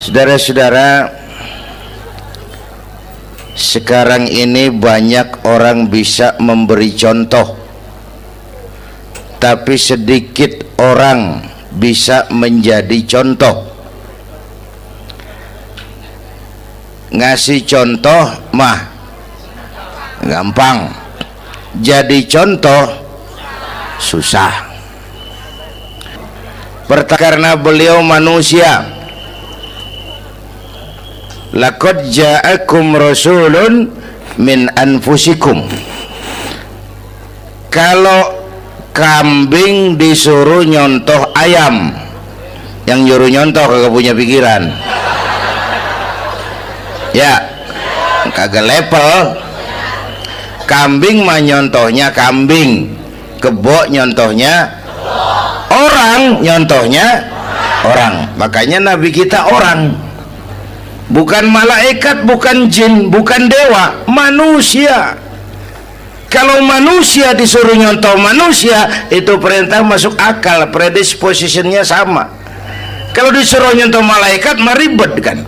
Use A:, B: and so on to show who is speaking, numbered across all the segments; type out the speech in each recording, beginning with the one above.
A: Saudara-saudara, sekarang ini banyak orang bisa memberi contoh, tapi sedikit orang bisa menjadi contoh. Ngasih contoh mah gampang, jadi contoh susah. Karena beliau manusia. Laqad ja'akum rasulun min anfusikum. Kalau kambing disuruh nyontoh ayam, yang nyuruh nyontoh kagak punya pikiran, ya kagak level. Kambing mah nyontohnya kambing, kebo nyontohnya orang, nyontohnya orang. Makanya nabi kita orang, bukan malaikat, bukan jin, bukan dewa, manusia. Kalau manusia disuruh nyontoh manusia, itu perintah masuk akal, predispositionnya sama. Kalau disuruh nyontoh malaikat mah ribet kan.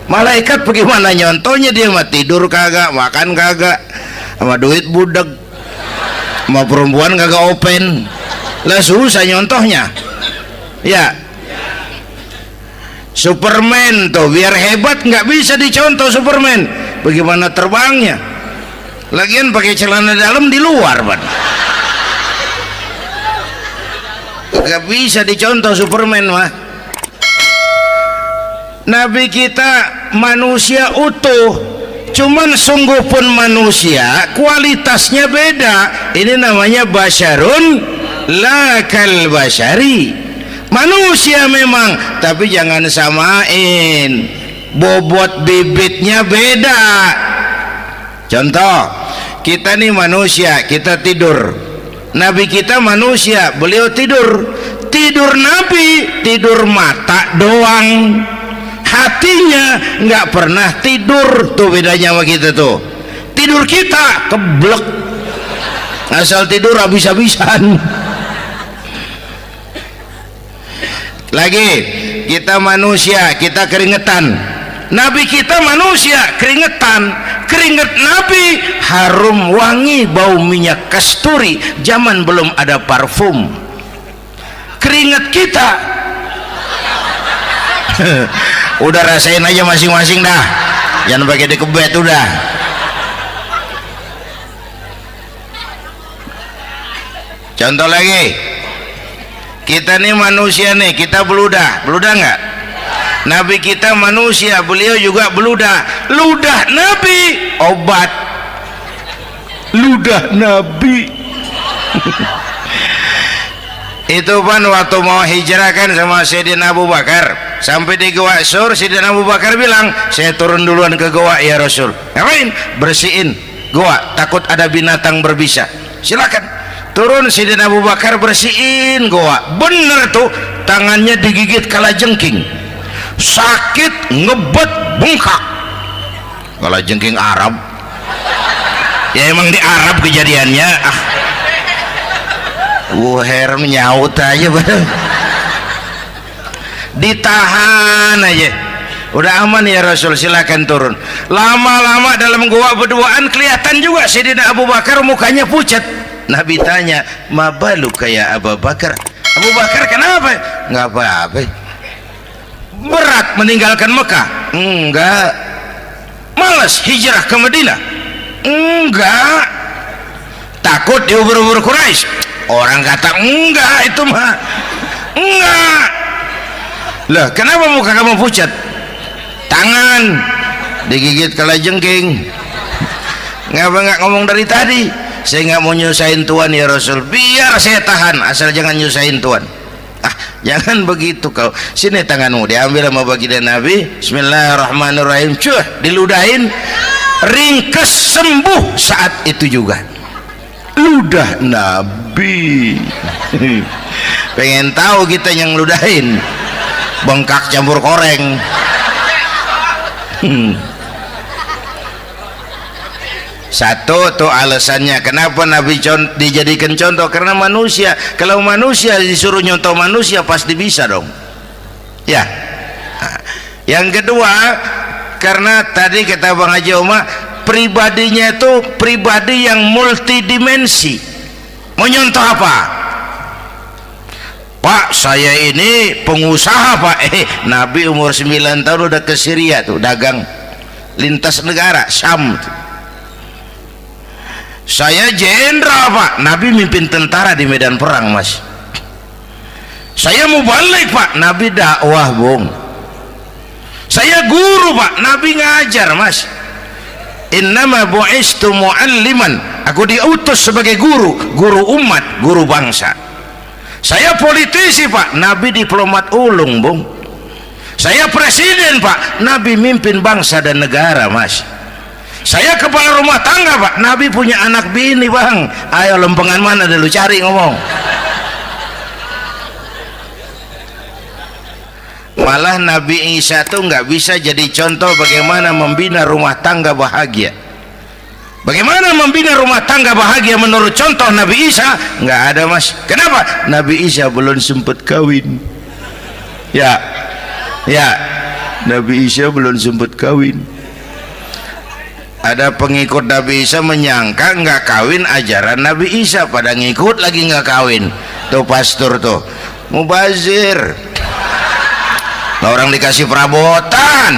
A: Malaikat bagaimana nyontohnya, dia mah tidur kagak, makan kagak, sama duit budak, sama perempuan kagak open, lah susah nyontohnya. Ya, Superman tuh biar hebat nggak bisa dicontoh Superman, bagaimana terbangnya, lagian pakai celana dalam di luar ban, nggak bisa dicontoh Superman mah. Nabi kita manusia utuh, cuman sungguh pun manusia, kualitasnya beda. Ini namanya basyarun la kal basyari, manusia memang, tapi jangan samain, bobot bibitnya beda. Contoh, kita nih manusia, kita tidur. Nabi kita manusia, beliau tidur. Tidur Nabi, tidur mata doang, hatinya nggak pernah tidur. Tuh bedanya sama kita tuh. Tidur kita keblek, asal tidur habis-habisan. Lagi, kita manusia, kita keringetan. Nabi kita manusia, keringetan. Keringet Nabi harum wangi, bau minyak kasturi, zaman belum ada parfum. Keringet kita udah rasain aja masing-masing dah, jangan pakai dikebet udah. Contoh lagi, kita nih manusia nih, kita beludah nggak? Nabi kita manusia, beliau juga beludah. Ludah Nabi obat, ludah Nabi itu kan waktu mau hijrah kan sama Sayyidina Abu Bakar, sampai di Goa Sur, Sayyidina Abu Bakar bilang, saya turun duluan ke goa ya Rasul. Ngapain? Bersihin goa, takut ada binatang berbisa. Silakan turun. Sayyidina Abu Bakar bersihin goa, bener tuh, tangannya digigit kalajengking, sakit, ngebet, bengkak. Kalajengking Arab ya, emang di Arab kejadiannya. Herm nyaut aja bener, ditahan aja, udah aman ya Rasul, silakan turun. Lama-lama dalam goa berduaan kelihatan juga Sayyidina Abu Bakar mukanya pucat. Nabi tanya, mabalu kayak Abu Bakar? Abu Bakar kenapa? Nggak apa-apa. Berat meninggalkan Mekah? Enggak. Malas hijrah ke Madinah? Enggak. Takut diubur-ubur Quraisy? Orang kata enggak, itu mah enggak. Lah kenapa muka kamu pucat? Tangan digigit kalajengking. Ngapa nggak ngomong dari tadi? Saya nggak mau nyusahin Tuhan ya Rasul, biar saya tahan, asal jangan nyusahin Tuhan. Jangan begitu kau. Sini tanganmu, diambil sama baginda Nabi. Bismillahirrahmanirrahim. Cuh, diludahin, ringkes, sembuh saat itu juga. Ludah Nabi. Pengen tahu kita yang ludahin, bengkak campur koreng. Satu tuh alasannya kenapa Nabi dijadikan contoh, karena manusia. Kalau manusia disuruh nyontoh manusia pasti bisa dong ya. Yang kedua, karena tadi kata Bang Haji Oma, pribadinya itu pribadi yang multidimensi. Mau nyontoh apa? Pak, saya ini pengusaha Pak. Nabi umur 9 tahun udah ke Syria tuh, dagang lintas negara, Syam tuh. Saya jenderal Pak, Nabi mimpin tentara di medan perang Mas. Saya mau balik Pak, Nabi dakwah Bung. Saya guru Pak, Nabi ngajar Mas. Innama bu'istu mu'alliman, aku diutus sebagai guru, guru umat, guru bangsa. Saya politisi Pak, Nabi diplomat ulung Bung. Saya presiden Pak, Nabi mimpin bangsa dan negara Mas. Saya kepala rumah tangga Pak, Nabi punya anak bini Bang. Ayo lempengan mana dulu cari ngomong. Malah Nabi Isa tuh nggak bisa jadi contoh bagaimana membina rumah tangga bahagia. Bagaimana membina rumah tangga bahagia menurut contoh Nabi Isa? Nggak ada Mas. Kenapa? Nabi Isa belum sempat kawin. Ya, Nabi Isa belum sempat kawin. Ada pengikut Nabi Isa menyangka nggak kawin ajaran Nabi Isa, pada ngikut lagi nggak kawin. Tuh pastor tuh mubazir. Nah, orang dikasih perabotan.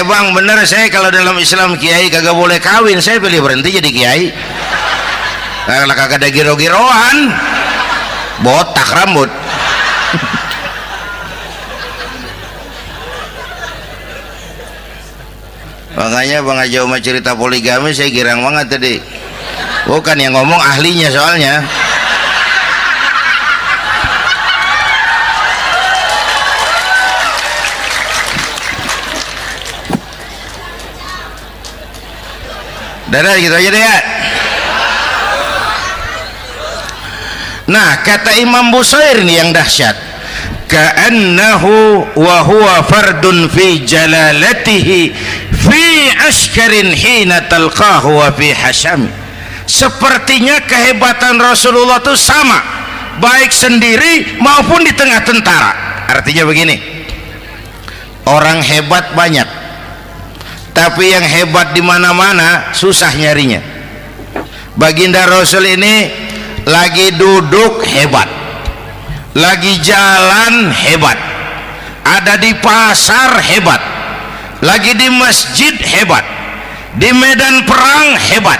A: Bang bener, saya kalau dalam Islam kiai kagak boleh kawin, saya pilih berhenti jadi kiai. Kalau kagak ada giro-giroan, botak rambut. Makanya Bang Haji Oma cerita poligami saya girang banget tadi. Bukan yang ngomong ahlinya soalnya. Dadah gitu aja deh ya. Nah, kata Imam Busair ini yang dahsyat, ka'annahu wa huwa fardun fi jalalatihi fi askarin hina talqahu wa fi hasham. Sepertinya kehebatan Rasulullah itu sama baik sendiri maupun di tengah tentara. Artinya begini, orang hebat banyak, tapi yang hebat di mana-mana susah nyarinya. Baginda Rasul ini lagi duduk hebat, lagi jalan hebat, ada di pasar hebat, lagi di masjid hebat, di medan perang hebat,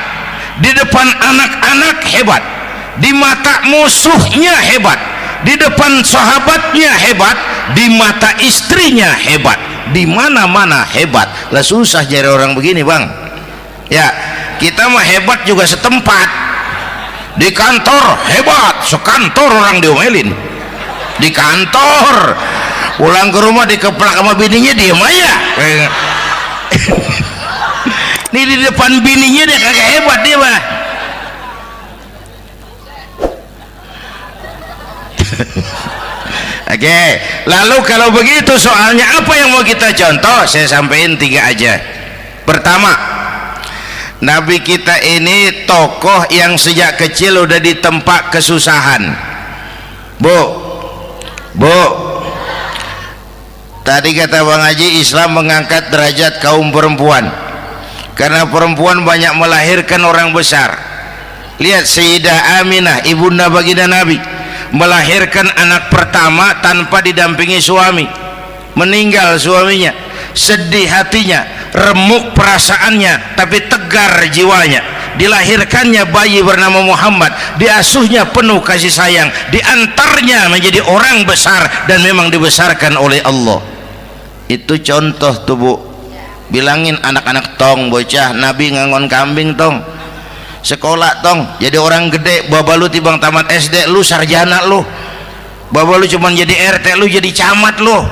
A: di depan anak-anak hebat, di mata musuhnya hebat, di depan sahabatnya hebat, di mata istrinya hebat, di mana-mana hebat. Lah susah cari orang begini Bang. Ya, kita mah hebat juga setempat. Di kantor hebat, sekantor orang diomelin. Di kantor, pulang ke rumah dikeplak sama bininya diem aja. Ini di depan bininya dia kagak hebat dia mah. Oke, lalu kalau begitu soalnya apa yang mau kita contoh? Saya sampaikan 3 aja. Pertama, Nabi kita ini tokoh yang sejak kecil udah ditempa kesusahan. Bu, tadi kata Bang Haji, Islam mengangkat derajat kaum perempuan karena perempuan banyak melahirkan orang besar. Lihat Sayyidah Aminah, ibunda baginda Nabi, melahirkan anak pertama tanpa didampingi suami. Meninggal suaminya, sedih hatinya, remuk perasaannya, tapi tegar jiwanya. Dilahirkannya bayi bernama Muhammad, diasuhnya penuh kasih sayang, diantarnya menjadi orang besar dan memang dibesarkan oleh Allah. Itu contoh tuh Bu. Bilangin anak-anak tong, bocah Nabi ngangon kambing tong, sekolah tong, jadi orang gede. Baba lu tibang tamat SD, lu sarjana lu. Baba lu cuman jadi RT, lu jadi camat lu.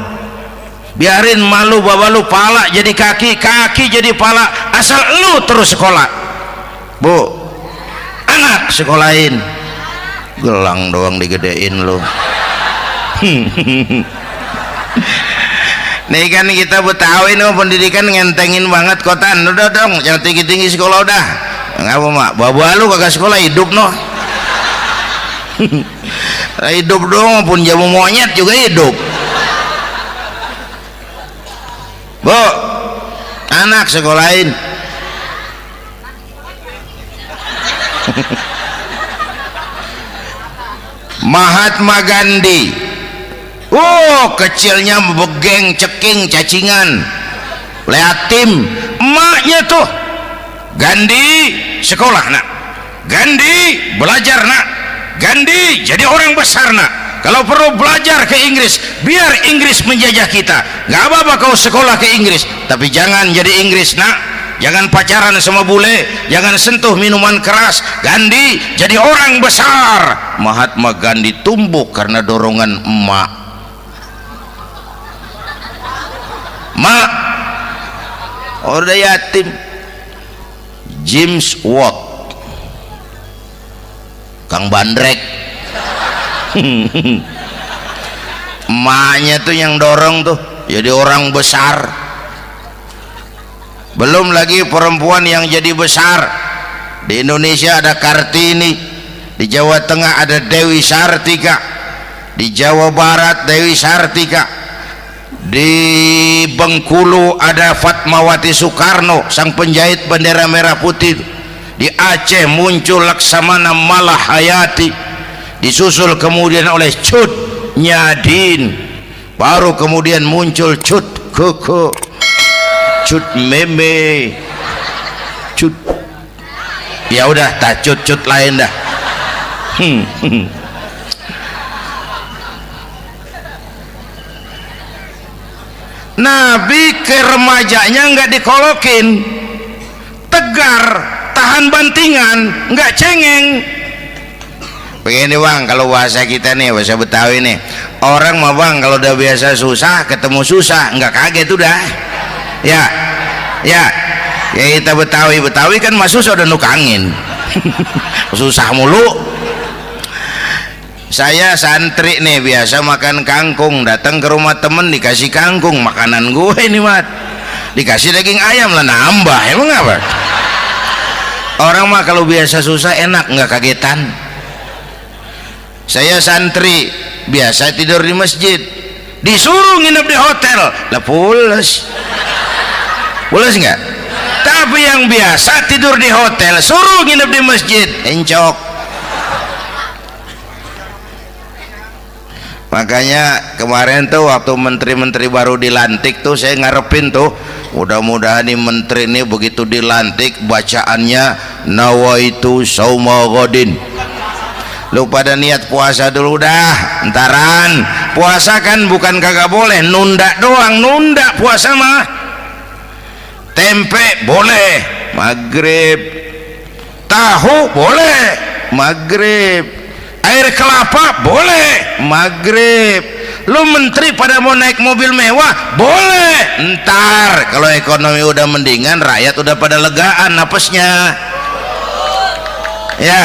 A: Biarin malu baba lu, pala jadi kaki, kaki jadi pala, asal lu terus sekolah. Bu, anak sekolahin, gelang doang digedein lu. Nih kan kita Betawi nih pendidikan ngentengin banget kotaan. Udah dong, jangan tinggi-tinggi sekolah udah. Ngapa mak? Baba lu kagak sekolah, hidup noh. Hidup dong, pun jamu monyet juga hidup. Bu, anak sekolahin. Mahatma Gandhi, kecilnya begeng, ceking, cacingan, leatim. Emaknya tuh, Gandhi sekolah nak, Gandhi belajar nak, Gandhi jadi orang besar nak. Kalau perlu belajar ke Inggris, biar Inggris menjajah kita. Gak apa-apa kau sekolah ke Inggris, tapi jangan jadi Inggris nak. Jangan pacaran sama bule, jangan sentuh minuman keras. Gandhi jadi orang besar. Mahatma Gandhi tumbuh karena dorongan emak. Mak, udah yatim. James Watt, Kang Bandrek. Emaknya tuh yang dorong tuh jadi orang besar. Belum lagi perempuan yang jadi besar. Di Indonesia ada Kartini, di Jawa Tengah ada Dewi Sartika, di Jawa Barat Dewi Sartika, di Bengkulu ada Fatmawati Soekarno, sang penjahit bendera merah putih. Di Aceh muncul Laksamana Malahayati, disusul kemudian oleh Cut Nyadin, baru kemudian muncul Cut Koko, Cut Meme, Cut, ya udah tak cut lain dah. Nabi ke remajanya nggak dikolokin, tegar, tahan bantingan, nggak cengeng. Begini bang, kalau bahasa kita nih, bahasa Betawi nih, orang mah bang kalau udah biasa susah ketemu susah nggak kaget udah. Ya kita Betawi kan masuk sudah nukangin. Susah mulu. Saya santri nih biasa makan kangkung, datang ke rumah temen dikasih kangkung, makanan gue ini mat, dikasih daging ayam lah nambah. Emang apa? Orang mah kalau biasa susah enak nggak kagetan. Saya santri biasa tidur di masjid, disuruh nginep di hotel lah pules nggak? Tapi yang biasa tidur di hotel suruh nginep di masjid encok. Makanya kemarin tuh waktu menteri-menteri baru dilantik tuh saya ngarepin tuh, mudah-mudahan nih menteri ini begitu dilantik bacaannya nawaitu sauma ghadin. Lu pada niat puasa dulu dah, entaran. Puasa kan bukan kagak boleh, nunda doang, nunda puasa mah. Tempe boleh maghrib, tahu boleh maghrib, air kelapa boleh maghrib. Lu menteri pada mau naik mobil mewah boleh, ntar kalau ekonomi udah mendingan, rakyat udah pada legaan napasnya. Ya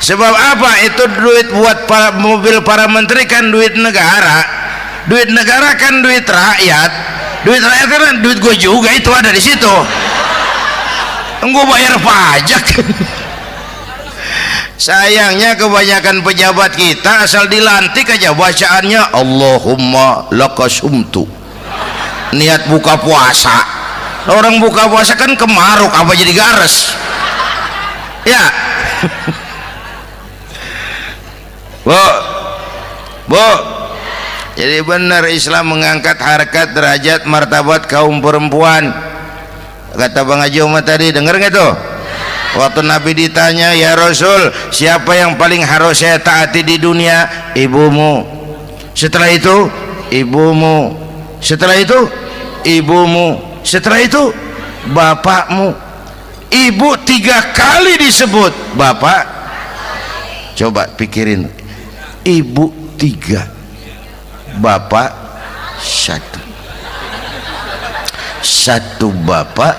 A: sebab apa? Itu duit buat mobil para menteri kan duit negara. Duit negara kan duit rakyat. Duit rakyat kan duit gue juga, itu ada di situ. Gue bayar pajak. Sayangnya kebanyakan pejabat kita asal dilantik aja bacaannya Allahumma lakasumtu, niat buka puasa. Orang buka puasa kan kemaruk, apa jadi gares? Ya. Bu, jadi benar Islam mengangkat harkat, derajat, martabat kaum perempuan. Kata Bang Haji Umar tadi, dengar nggak tuh? Waktu Nabi ditanya, ya Rasul, siapa yang paling harus saya taati di dunia? Ibumu. Setelah itu ibumu. Setelah itu ibumu. Setelah itu bapakmu. Ibu 3 kali disebut, bapak. Coba pikirin, ibu 3, bapak 1 bapak.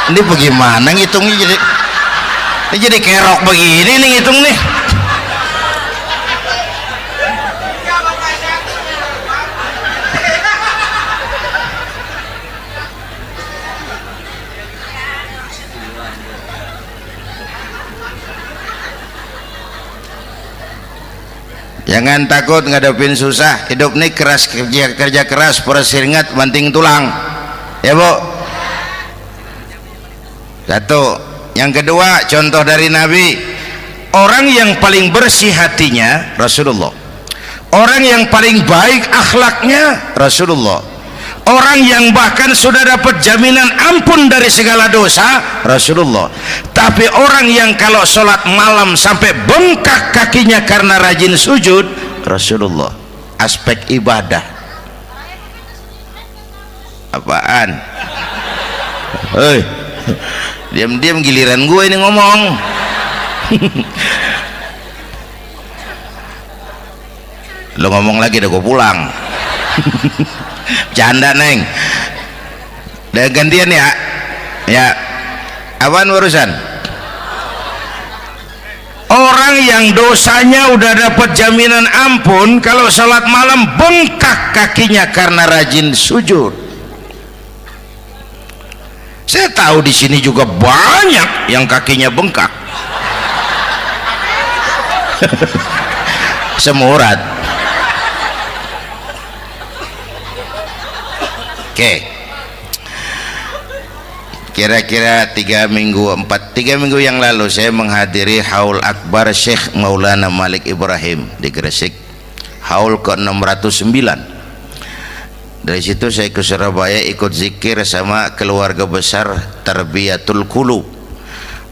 A: Ini bagaimana ngitungnya? Jadi kerok begini nih ngitung nih. Jangan takut ngadepin susah. Hidup nih keras, kerja keras, perseringat banting tulang. Ya Bu. Satu. Yang kedua, contoh dari Nabi, orang yang paling bersih hatinya Rasulullah, orang yang paling baik akhlaknya Rasulullah, orang yang bahkan sudah dapat jaminan ampun dari segala dosa Rasulullah. Tapi orang yang kalau sholat malam sampai bengkak kakinya karena rajin sujud Rasulullah. Aspek ibadah apaan? Hei, diam-diam giliran gue ini ngomong. Lo ngomong lagi udah gue pulang. Canda neng. Udah gantian ya. Ya. Apaan urusan? Orang yang dosanya udah dapat jaminan ampun, kalau sholat malam bengkak kakinya karena rajin sujud. Saya tahu di sini juga banyak yang kakinya bengkak. Semurat. Oke. Kira-kira 3 minggu yang lalu saya menghadiri haul akbar Syekh Maulana Malik Ibrahim di Gresik, haul ke-609. Dari situ saya ke Surabaya ikut zikir sama keluarga besar Tarbiyatul Qulub.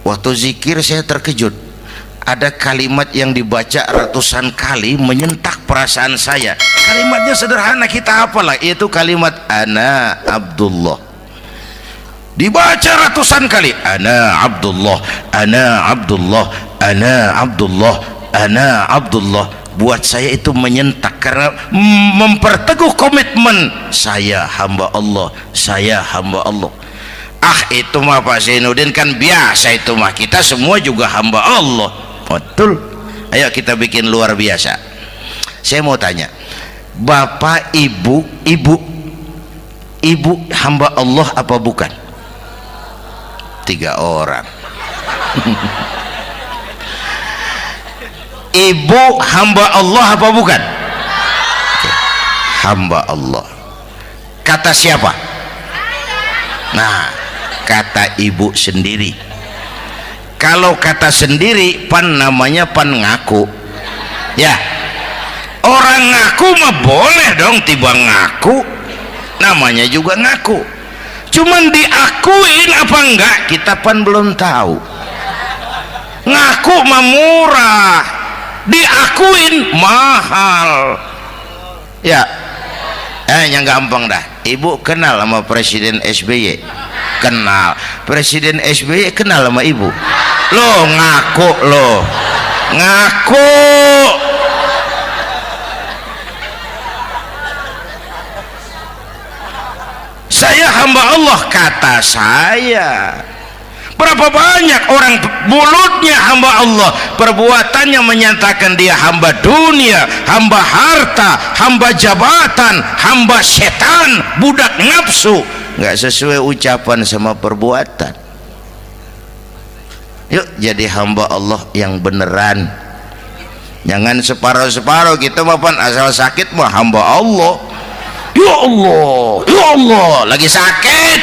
A: Waktu zikir saya terkejut, ada kalimat yang dibaca ratusan kali menyentak perasaan saya. Kalimatnya sederhana, kita hafalah, yaitu kalimat ana Abdullah. Dibaca ratusan kali, ana Abdullah, ana Abdullah, ana Abdullah, ana Abdullah. Buat saya itu menyentak karena memperteguh komitmen saya hamba Allah, saya hamba Allah. Itu mah Pak Zainuddin kan biasa, itu mah kita semua juga hamba Allah. Betul. Ayo kita bikin luar biasa. Saya mau tanya, Bapak Ibu hamba Allah apa bukan? 3 orang. Ibu hamba Allah apa bukan? Oke. Hamba Allah. Kata siapa? Nah, kata ibu sendiri. Kalau kata sendiri pan namanya pan ngaku. Ya. Orang ngaku mah boleh dong, tiba ngaku. Namanya juga ngaku. Cuman diakuin apa enggak kita pan belum tahu. Ngaku mah murah, diakuin mahal. Ya, yang gampang dah. Ibu kenal sama Presiden SBY? Kenal. Presiden SBY kenal sama ibu? Lo ngaku, lo ngaku. Saya hamba Allah, kata saya. Berapa banyak orang mulutnya hamba Allah, perbuatannya menyatakan dia hamba dunia, hamba harta, hamba jabatan, hamba setan, budak nafsu. Nggak sesuai ucapan sama perbuatan. Yuk jadi hamba Allah yang beneran. Jangan separuh-separuh. Kita mapan asal sakit mah hamba Allah. Ya Allah, ya Allah, lagi sakit,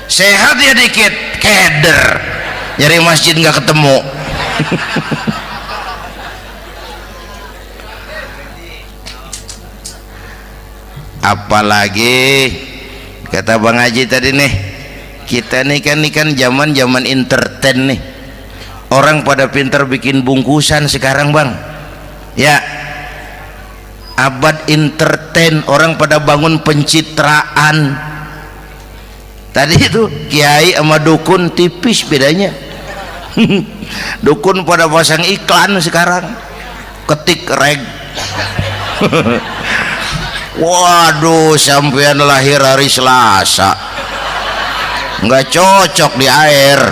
A: sehat ya dikit, keder, nyari masjid nggak ketemu. Apalagi kata Bang Haji tadi nih, kita nih kan zaman entertain nih, orang pada pintar bikin bungkusan sekarang Bang, ya. Abad entertain, orang pada bangun pencitraan. Tadi itu kiai sama dukun tipis bedanya. Dukun pada pasang iklan sekarang, ketik reg. Waduh, sampean lahir hari Selasa, nggak cocok di air,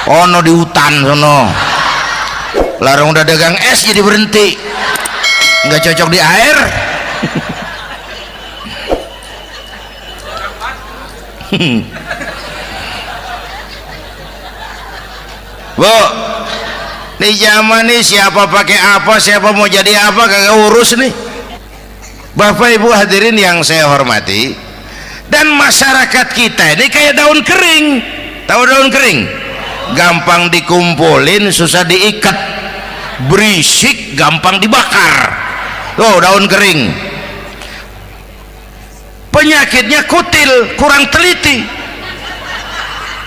A: ono di hutan sono. Larang udah dagang es jadi berhenti, nggak cocok di air. Bu, Di zaman ini siapa pakai apa, siapa mau jadi apa, kagak urus nih. Bapak Ibu hadirin yang saya hormati, dan masyarakat kita ini kayak daun kering. Tahu daun kering? Gampang dikumpulin, susah diikat, berisik, gampang dibakar. Tuh daun kering. Penyakitnya kutil, kurang teliti,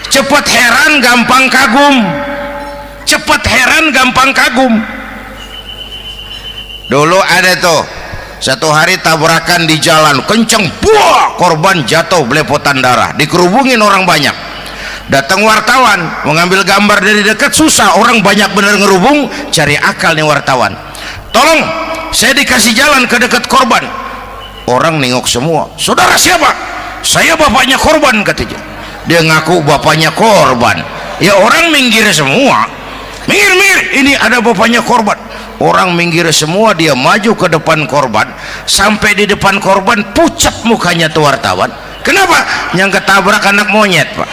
A: cepat heran, gampang kagum. Cepat heran, gampang kagum. Dulu ada tuh satu hari tabrakan di jalan kenceng, buah, korban jatuh belepotan darah, dikerubungin orang banyak. Datang wartawan mengambil gambar dari dekat, susah, orang banyak bener ngerubung. Cari akal nih wartawan, tolong saya dikasih jalan ke dekat korban. Orang nengok semua, saudara siapa? Saya bapaknya korban, katanya. Dia ngaku bapaknya korban. Ya orang minggir semua, minggir, ini ada bapaknya korban. Orang minggir semua, dia maju ke depan korban. Sampai di depan korban pucat mukanya tuh wartawan. Kenapa? Yang ketabrak anak monyet, Pak.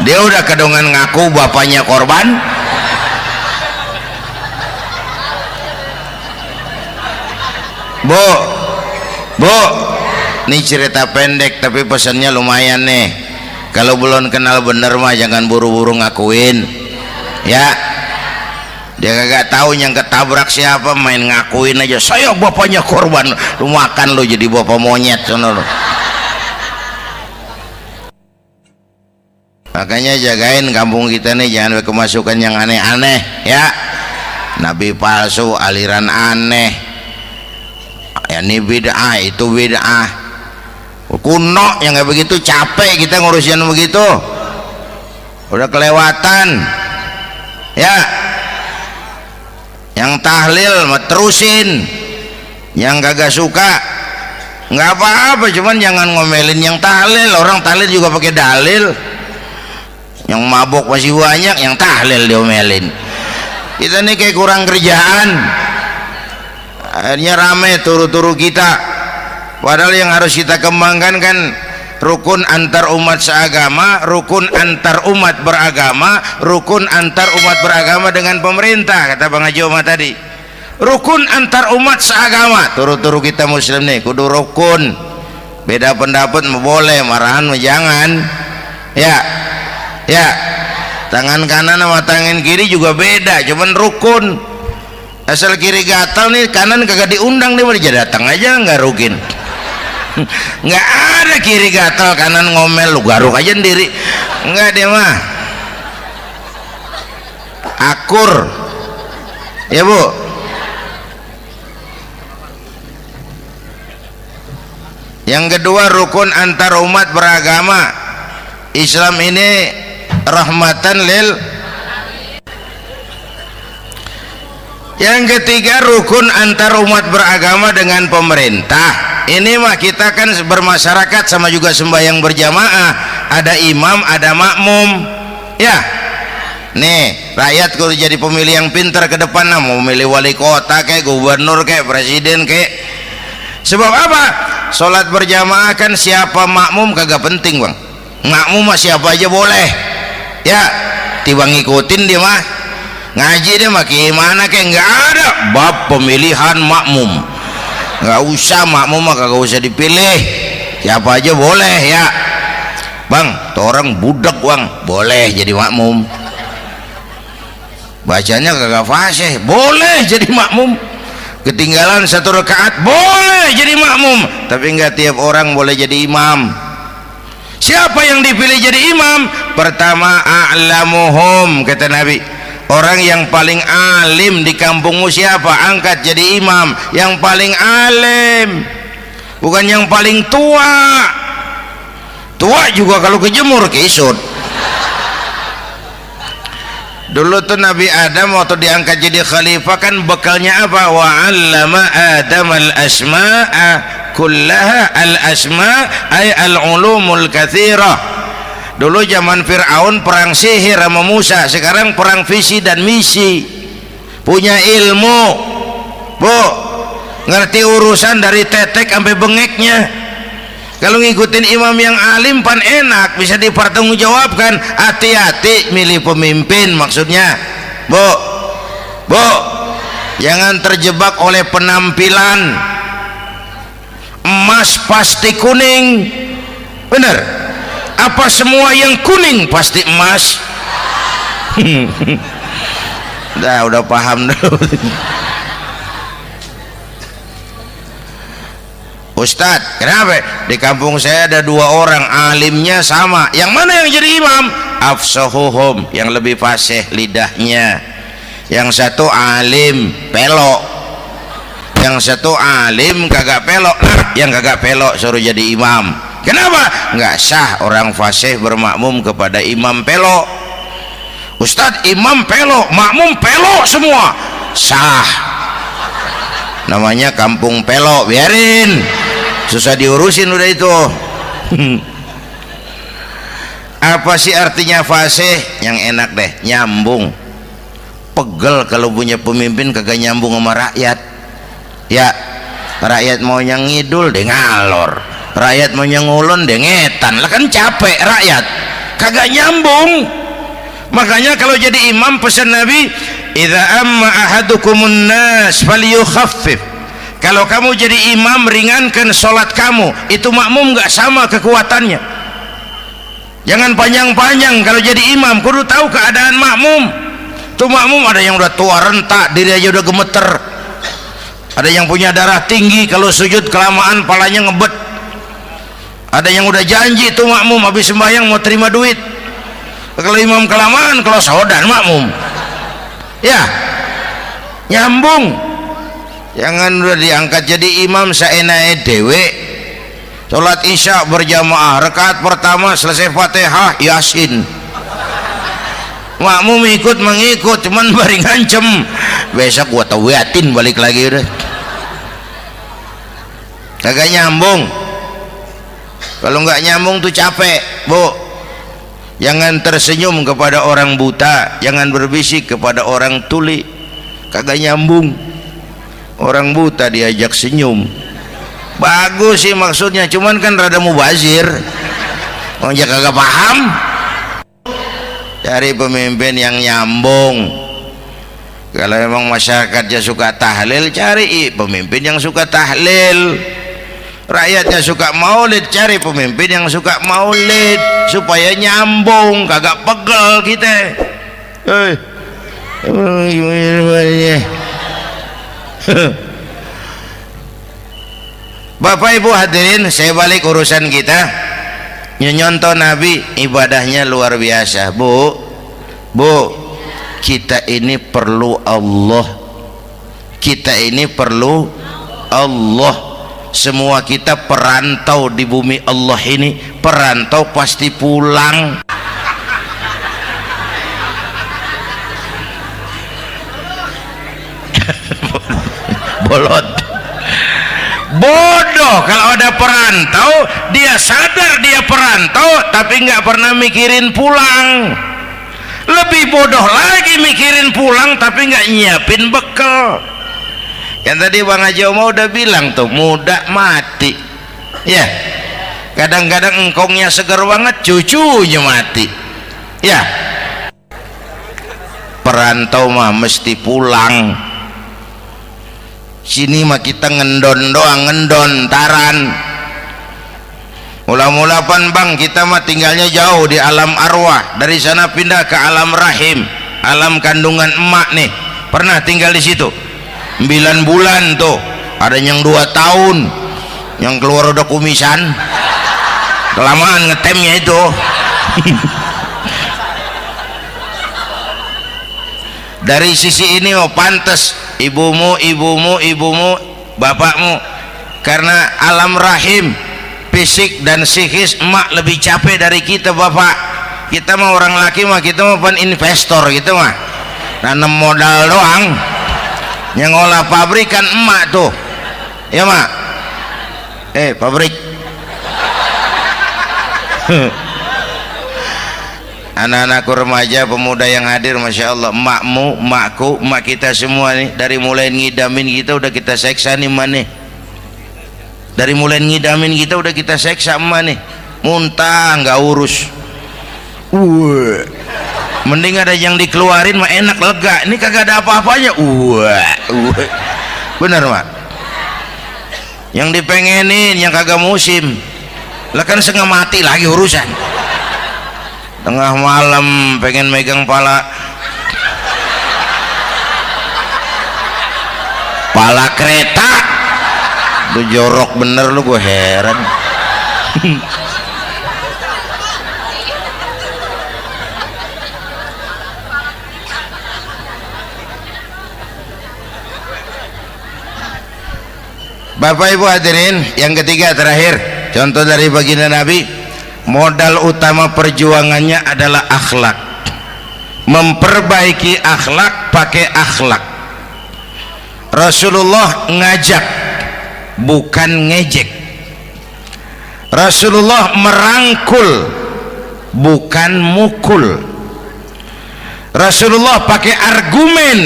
A: Dia udah kedongan ngaku bapaknya korban. Bu, ini cerita pendek tapi pesannya lumayan nih. Kalau belum kenal bener mah jangan buru-buru ngakuin, ya. Dia kagak tahu yang ketabrak siapa, main ngakuin aja. Saya bapaknya korban. Lu makan lu jadi bapak monyet sono lu. Makanya jagain kampung kita nih, jangan kemasukan yang aneh-aneh, ya. Nabi palsu, aliran aneh, ya ini bid'ah, itu bid'ah kuno yang kayak begitu. Capek kita ngurusin begitu, udah kelewatan, ya. Yang tahlil terusin, yang kagak suka nggak apa-apa, cuman jangan ngomelin yang tahlil. Orang tahlil juga pakai dalil. Yang mabok masih banyak, yang tahlil diomelin. Kita nih kayak kurang kerjaan, akhirnya rame turu-turu kita. Padahal yang harus kita kembangkan kan rukun antar umat seagama, rukun antar umat beragama, rukun antar umat beragama dengan pemerintah, kata Bang Haji Omar tadi. Rukun antar umat seagama, turu-turu kita muslim nih kudu rukun. Beda pendapat boleh, marahan jangan, ya. Ya, tangan kanan sama tangan kiri juga beda, cuman rukun. Asal kiri gatal nih, kanan kagak diundang, dia jadi datang aja nggak rukin. Nggak ada kiri gatal kanan ngomel, lu garuk aja sendiri. Nggak, dia mah akur, ya Bu. Yang kedua rukun antar umat beragama. Islam ini rahmatan lil. Yang ketiga rukun antar umat beragama dengan pemerintah. Ini mah kita kan bermasyarakat sama juga sembahyang berjamaah, ada imam ada makmum, ya. Nih rakyat kudu jadi pemilih yang pintar ke depan, nah mau milih wali kota kayak gubernur kayak presiden kayak. Sebab apa? Sholat berjamaah kan siapa makmum kagak penting, Bang. Makmum mah siapa aja boleh, ya. Tiba ngikutin dia mah ngaji, dia mah gimana kayak nggak ada bab pemilihan makmum, nggak usah. Makmum mah kagak usah dipilih, siapa aja boleh, ya. Bang, tuh orang budak, Bang, boleh jadi makmum. Bacanya kagak fasih, boleh jadi makmum. Ketinggalan satu rakaat, boleh jadi makmum. Tapi nggak tiap orang boleh jadi imam. Siapa yang dipilih jadi imam? Pertama a'lamuhum, kata Nabi. Orang yang paling alim di kampungmu siapa? Angkat jadi imam. Yang paling alim, bukan yang paling tua. Tua juga kalau kejemur kisut. Dulu tuh Nabi Adam waktu diangkat jadi khalifah kan bekalnya apa? Wa 'allama Adam al-asma'a kullaha. Al-asma' ay al-ulumul katsirah. Dulu zaman Fir'aun perang sihir sama Musa, sekarang perang visi dan misi. Punya ilmu, Bu, ngerti urusan dari tetek sampai bengeknya. Kalau ngikutin imam yang alim pan enak, bisa dipertanggungjawabkan. Hati-hati milih pemimpin, maksudnya bu, jangan terjebak oleh penampilan. Emas pasti kuning, benar? Apa semua yang kuning pasti emas? Udah paham dulu. Ustadz, kenapa? Di kampung saya ada 2 orang alimnya sama. Yang mana yang jadi imam? Afsahuhum, yang lebih fasih lidahnya. Yang satu alim pelok, yang satu alim kagak pelok. Nah, yang kagak pelok suruh jadi imam. Kenapa? Nggak sah orang fasih bermakmum kepada imam pelok. Ustadz, imam pelok, makmum pelok semua. Sah. Namanya kampung pelok, biarin, susah diurusin udah itu. Apa sih artinya fasih? Yang enak deh, nyambung. Pegel kalau punya pemimpin kagak nyambung sama rakyat. Ya, rakyat mau yang ngidul deh ngalor, rakyat mau yang ngulon deh ngetan. Lah kan capek rakyat, kagak nyambung. Makanya kalau jadi imam pesan Nabi, idza amma ahadukumun nas falyukhaffif. Kalau kamu jadi imam, ringankan sholat kamu. Itu makmum nggak sama kekuatannya. Jangan panjang-panjang kalau jadi imam, kudu tahu keadaan makmum. Tuh makmum ada yang udah tua rentak, diri aja udah gemeter. Ada yang punya darah tinggi, kalau sujud kelamaan palanya ngebet. Ada yang udah janji tuh makmum habis sembahyang mau terima duit. Kalau imam kelamaan, kalau saudan makmum. Ya, nyambung. Jangan udah diangkat jadi imam saenake dhewe. Salat isya berjamaah, rakaat pertama selesai Fatihah Yasin. Makmum ikut mengikut, cuman bari ngancem. Besok gua tawiatin balik lagi udah. Kagak nyambung. Kalau nggak nyambung tuh capek, Bu. Jangan tersenyum kepada orang buta, jangan berbisik kepada orang tuli. Kagak nyambung. Orang buta diajak senyum, bagus sih maksudnya, cuman kan rada mubazir. Orang kagak paham. Cari pemimpin yang nyambung. Kalau memang masyarakatnya suka tahlil, cari pemimpin yang suka tahlil. Rakyatnya suka maulid, cari pemimpin yang suka maulid, supaya nyambung, kagak pegel kita. Bapak Ibu hadirin, saya balik urusan kita. Nyontoh Nabi ibadahnya luar biasa. Bu, kita ini perlu Allah. Kita ini perlu Allah. Semua kita perantau di bumi Allah ini. Perantau pasti pulang. Bolot, bodoh kalau ada perantau. Dia sadar dia perantau tapi nggak pernah mikirin pulang. Lebih bodoh lagi mikirin pulang tapi nggak nyiapin bekal. Yang tadi Bang Haji Omah udah bilang tuh, muda mati ya. Kadang-kadang engkongnya seger banget, cucunya mati ya. Perantau mah mesti pulang. Sini mah kita ngendon doang, ngendon taran. Mula-mula pan Bang, kita mah tinggalnya jauh di alam arwah. Dari sana pindah ke alam rahim, alam kandungan emak nih. Pernah tinggal di situ 9 bulan tuh. Ada yang 2 tahun, yang keluar udah kumisan, kelamaan ngetemnya itu. Dari sisi ini mau pantas ibumu, bapakmu, karena alam rahim, fisik dan psikis emak lebih capek dari kita bapak. Kita mah orang laki mah, kita mah pan investor gitu mah, nanam modal doang. Yang ngolah pabrikan emak tuh ya mak. Pabrik. Anak-anakku remaja, pemuda yang hadir, Masya Allah, emakmu, emakku, emak kita semua nih, dari mulai ngidamin kita udah kita seksa nih mana. Dari mulai ngidamin kita udah kita seksa emak nih, muntah nggak urus. Mending ada yang dikeluarin mah enak, lega. Ini kagak ada apa-apanya. Bener mak. Yang dipengenin yang kagak musim, lah kan setengah mati lagi urusan. Tengah malam pengen megang pala kereta, lu jorok bener lu, gue heran. Bapak Ibu hadirin, yang ketiga terakhir, contoh dari baginda Nabi, modal utama perjuangannya adalah akhlak. Memperbaiki akhlak, pakai akhlak. Rasulullah ngajak, bukan ngejek. Rasulullah merangkul, bukan mukul. Rasulullah pakai argumen,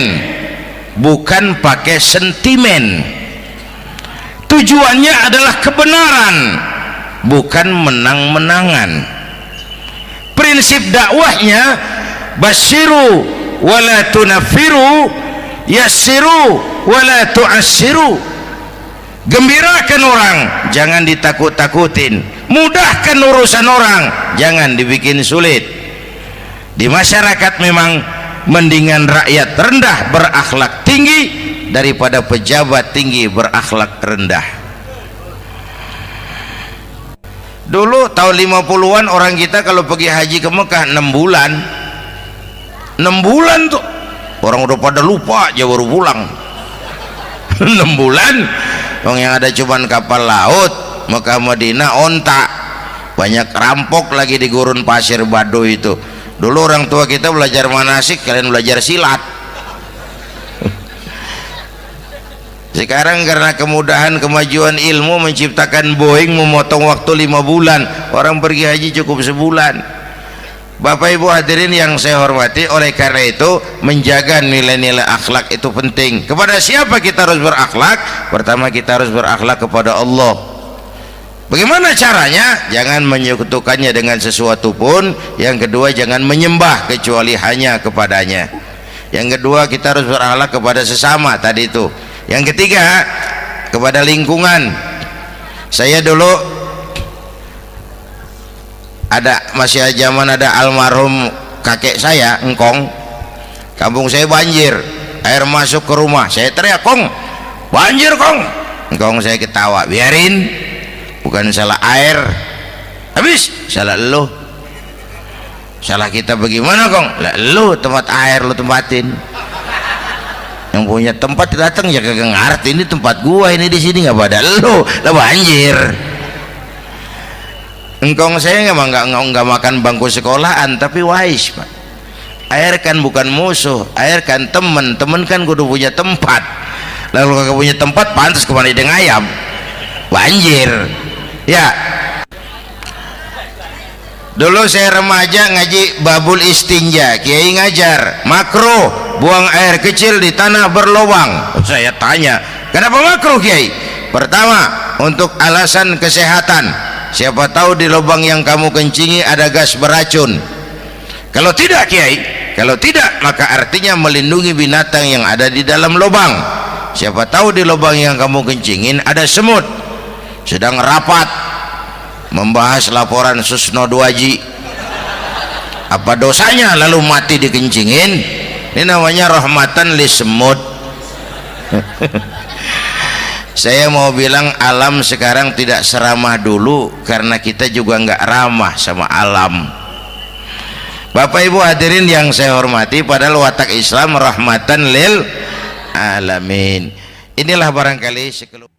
A: bukan pakai sentimen. Tujuannya adalah kebenaran, bukan menang-menangan. Prinsip dakwahnya basyiru wala tunafiru, yassiru wala tu'assiru. Gembirakan orang, jangan ditakut-takutin. Mudahkan urusan orang, jangan dibikin sulit. Di masyarakat memang mendingan rakyat rendah berakhlak tinggi daripada pejabat tinggi berakhlak rendah. Dulu tahun 50-an orang kita kalau pergi haji ke Mekah 6 bulan. 6 bulan tuh orang udah pada lupa aja baru pulang. 6 bulan orang yang ada cuman kapal laut, Mekah Madinah onta, banyak rampok lagi di gurun pasir Baduy itu. Dulu orang tua kita belajar manasik, kalian belajar silat. Sekarang karena kemudahan kemajuan ilmu menciptakan Boeing memotong waktu 5 bulan, orang pergi haji cukup sebulan. Bapak Ibu hadirin yang saya hormati, oleh karena itu menjaga nilai-nilai akhlak itu penting. Kepada siapa kita harus berakhlak? Pertama, kita harus berakhlak kepada Allah. Bagaimana caranya? Jangan menyekutukannya dengan sesuatu pun. Yang kedua, jangan menyembah kecuali hanya kepadanya. Yang kedua, kita harus berakhlak kepada sesama tadi itu. Yang ketiga, kepada lingkungan. Saya dulu masih zaman ada almarhum kakek saya, engkong. Kampung saya banjir, air masuk ke rumah. Saya teriak, "Kong, banjir, Kong." Engkong saya ketawa, "Biarin, bukan salah air." Habis, salah lo. Salah kita bagaimana, Kong? Lah lo tempat air lo tempatin. Yang punya tempat datang ya kagak ngerti, ini tempat gua, ini di sini nggak pada lo, lah banjir. Engkong saya nggak makan bangku sekolahan, tapi wise pak. Air kan bukan musuh, air kan temen kan kudu punya tempat. Lalu kagak punya tempat, pantas kemana dengan ayam, banjir. Ya, dulu saya remaja ngaji babul istinja, kiai ngajar makruh buang air kecil di tanah berlubang. Saya tanya, kenapa makruh kiai? Pertama, untuk alasan kesehatan. Siapa tahu di lubang yang kamu kencingi ada gas beracun. Kalau tidak kiai, kalau tidak maka artinya melindungi binatang yang ada di dalam lubang. Siapa tahu di lubang yang kamu kencingin ada semut sedang rapat membahas laporan Susno Duaji. Apa dosanya lalu mati dikencingin? Ini namanya rahmatan li semut. Saya mau bilang alam sekarang tidak seramah dulu karena kita juga nggak ramah sama alam. Bapak Ibu hadirin yang saya hormati, padahal watak Islam rahmatan lil alamin. Inilah barangkali sekelumit